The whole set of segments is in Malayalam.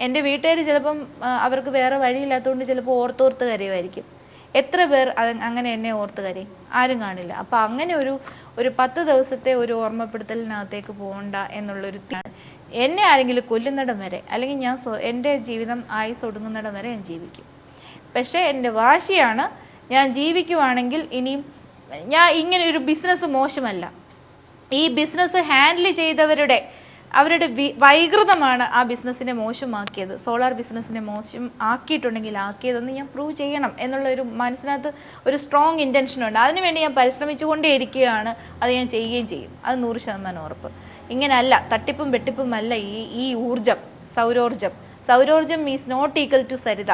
എൻ്റെ വീട്ടുകാർ ചിലപ്പം അവർക്ക് വേറെ വഴിയില്ലാത്തതുകൊണ്ട് ചിലപ്പോൾ ഓർത്തോർത്ത് കരയുമായിരിക്കും. എത്ര പേർ അങ്ങനെ എന്നെ ഓർത്ത് കരയും? ആരും കാണില്ല. അപ്പോൾ അങ്ങനെ ഒരു 10 ദിവസത്തെ ഒരു ഓർമ്മപ്പെടുത്തലിനകത്തേക്ക് പോകണ്ട എന്നുള്ളൊരു എന്നെ ആരെങ്കിലും കൊല്ലുന്നിടം വരെ, അല്ലെങ്കിൽ ഞാൻ എൻ്റെ ജീവിതം ആയുസ് ഒടുങ്ങുന്നിടം വരെ ഞാൻ ജീവിക്കും. പക്ഷേ എൻ്റെ വാശിയാണ്, ഞാൻ ജീവിക്കുവാണെങ്കിൽ ഇനിയും ഞാൻ ഇങ്ങനെ ഒരു ബിസിനസ് മോശമല്ല. ഈ ബിസിനസ് ഹാൻഡിൽ ചെയ്തവരുടെ വൈകൃതമാണ് ആ ബിസിനസ്സിനെ മോശമാക്കിയത്. സോളാർ ബിസിനസ്സിനെ മോശം ആക്കിയിട്ടുണ്ടെങ്കിൽ ആക്കിയതെന്ന് ഞാൻ പ്രൂവ് ചെയ്യണം എന്നുള്ളൊരു മനസ്സിനകത്ത് ഒരു സ്ട്രോങ് ഇൻറ്റൻഷനുണ്ട്. അതിനുവേണ്ടി ഞാൻ പരിശ്രമിച്ചുകൊണ്ടേയിരിക്കുകയാണ്. അത് ഞാൻ ചെയ്യുകയും ചെയ്യും. അത് 100% ഉറപ്പ്. ഇങ്ങനെയല്ല, തട്ടിപ്പും വെട്ടിപ്പും അല്ല ഈ ഊർജം, സൗരോർജം is not equal to Saritha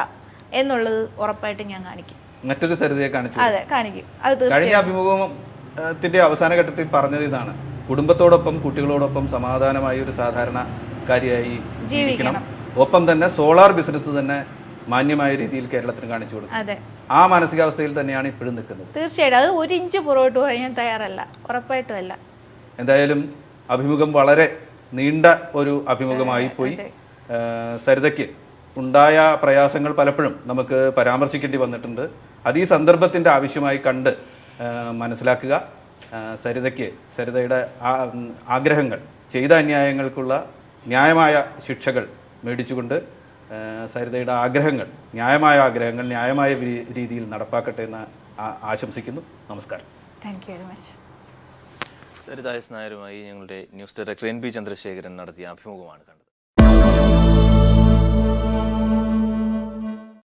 എന്നുള്ളത് ഉറപ്പായിട്ട് ഞാൻ കാണിക്കും. മറ്റൊരു സരിതയെ കാണിച്ചു. അതെ, കാണിക്കും. അത് കഴിഞ്ഞ അഭിമുഖത്തിന്റെ അവസാന ഘട്ടത്തിൽ പറഞ്ഞത് ഇതാണ്: കുടുംബത്തോടൊപ്പം കുട്ടികളോടൊപ്പം സമാധാനമായി ഒരു സാധാരണക്കാരിയായി ജീവിക്കണം. ഒപ്പം തന്നെ സോളാർ ബിസിനസ് തന്നെ മാന്യമായ രീതിയിൽ കേരളത്തിന് കാണിച്ചു കൊടുക്കും. ആ മാനസികാവസ്ഥയിൽ തന്നെയാണ് ഇപ്പോഴും നിൽക്കുന്നത്. തീർച്ചയായിട്ടും അത് 1 ഇഞ്ച് പുറകോട്ട് പോകാൻ ഞാൻ തയ്യാറല്ല, ഉറപ്പായിട്ടും അല്ല. എന്തായാലും അഭിമുഖം വളരെ നീണ്ട ഒരു അഭിമുഖമായി പോയി. സരിതയ്ക്ക് ഉണ്ടായ പ്രയാസങ്ങൾ പലപ്പോഴും നമുക്ക് പരാമർശിക്കേണ്ടി വന്നിട്ടുണ്ട്. അത് ഈ സന്ദർഭത്തിൻ്റെ ആവശ്യമായി കണ്ട് മനസ്സിലാക്കുക. സരിതയുടെ ആഗ്രഹങ്ങൾ, ചെയ്ത അന്യായങ്ങൾക്കുള്ള ന്യായമായ ശിക്ഷകൾ മേടിച്ചുകൊണ്ട് സരിതയുടെ ആഗ്രഹങ്ങൾ, ന്യായമായ രീതിയിൽ നടപ്പാക്കട്ടെ എന്ന് ആശംസിക്കുന്നു. നമസ്കാരം. Thank you very much. Saritha S നായരുമായി ഞങ്ങളുടെ ന്യൂസ് ഡയറക്ടർ NB ചന്ദ്രശേഖരൻ നടത്തിയ അഭിമുഖമാണ് കണ്ടത്.